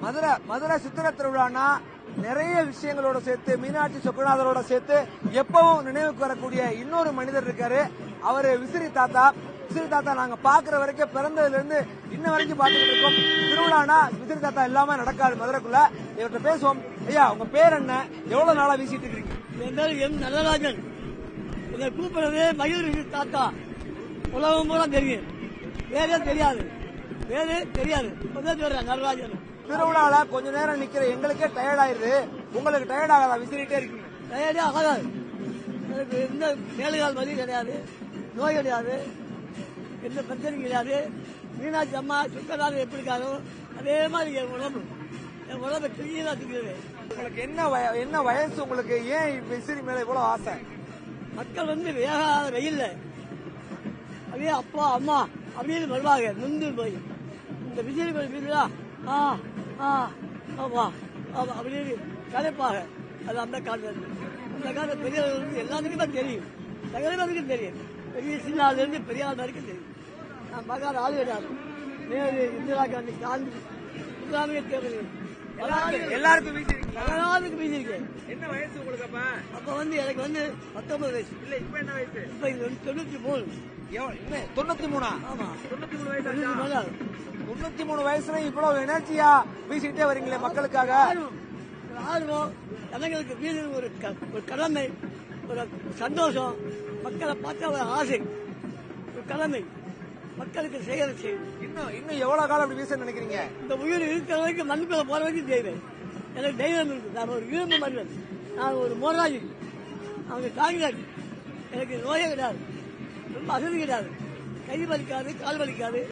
மதுரை சித்திரை திருவிழானா நிறைய விஷயங்களோட சேர்த்து மீனாட்சி சொக்கநாதரோட சேர்த்து எப்பவும் நினைவுக்கு வரக்கூடிய இன்னொரு மனிதர் இருக்காரு. அவரு விசிறி தாத்தா. விசிறி தாத்தா நாங்க பாக்குற வரைக்கும் பிறந்ததுல இருந்து இன்ன வரைக்கும் பாத்துக்கிட்டு இருக்கோம். திருவிழானா விசிறி தாத்தா இல்லாம நடக்காது மதுரைக்குள்ள. இவர்கிட்ட பேசுவோம். ஐயா, உங்க பேர் என்ன? எவ்வளவு நாளா வீசிட்டு இருக்கீங்க? என் பேர் எம் நடராஜன். இதை கூப்பிடுறது மயூர் விசிறி தாத்தா. உலகம் பூரா தெரியும், வேறே தெரியாது. நடராஜன். திருவிழால கொஞ்ச நேரம் நிக்கிற எங்களுக்கே டயர்ட் ஆயிருது. உங்களுக்கு டயர்ட் ஆகாதா? விசிறிட்டே இருக்கீங்க. டயர்டே ஆகாது. எனக்கு எந்த மேலுகால் வலி கிடையாது, நோய் கிடையாது, எந்த பிரச்சனையும் கிடையாது. மீனாட்சி அம்மா சுக்கநாதன் எப்படி இருக்காரோ அதே மாதிரி என் உடம்பு கிளீனா திக்கிறது. உங்களுக்கு என்ன வயசு? உங்களுக்கு ஏன் விசிறி மேல இவ்வளவு ஆசை? மக்கள் வேகாத வெயில்ல அப்படியே அப்பா அம்மா அப்படின்னு வருவாங்க. நொந்து போய் இந்த விசிறி வீடுதா அப்படின்னு கலைப்பாக. அது அந்த காலத்துல பெரியவர்களுக்கு எல்லாத்துக்குமே தெரியும், சகலருக்கும் தெரியும். பெரிய சின்ன ஆள் இருந்து பெரிய ஆள் வரைக்கும் தெரியும். நான் பார்க்காத ஆள் கிடையாது. நேரு, இந்திரா காந்தி, காந்தி, இஸ்லாமிய தேர்தல் எல்லாருக்கும் வீசிருக்கேன். என்ன வயசு உங்களுக்கு? அப்ப எனக்கு 19 வயசு. இல்ல, இப்ப என்ன வயசு? இப்ப 93. 93? ஆமா, 93 வயசு. 93 வயசுல இவ்வளவு எனர்ஜியா வீசிக்கிட்டே வரீங்களே மக்களுக்காக. ஆர்வம், ஜனங்களுக்கு வீடு ஒரு கடமை, ஒரு சந்தோஷம், மக்களை பார்த்த ஒரு ஆசை, ஒரு கடமை, மக்களுக்கு செய்யணும். இன்னும் எவ்வளவு காலம் அப்படி வீச நினைக்கிறீங்க? இந்த உயிர் இருக்கிற வரைக்கும் மண்ணுக்குள்ள போற வரைக்கும் செய்வேன். எனக்கு தைரியம் இருக்கு. நான் ஒரு இரும்பு மனிதன், நான் ஒரு மோராஜி, அவங்க காங்கிரஸ். எனக்கு நோயே கிடையாது, ரொம்ப அசதி கிடையாது, கை வலிக்காது, கால் வலிக்காது.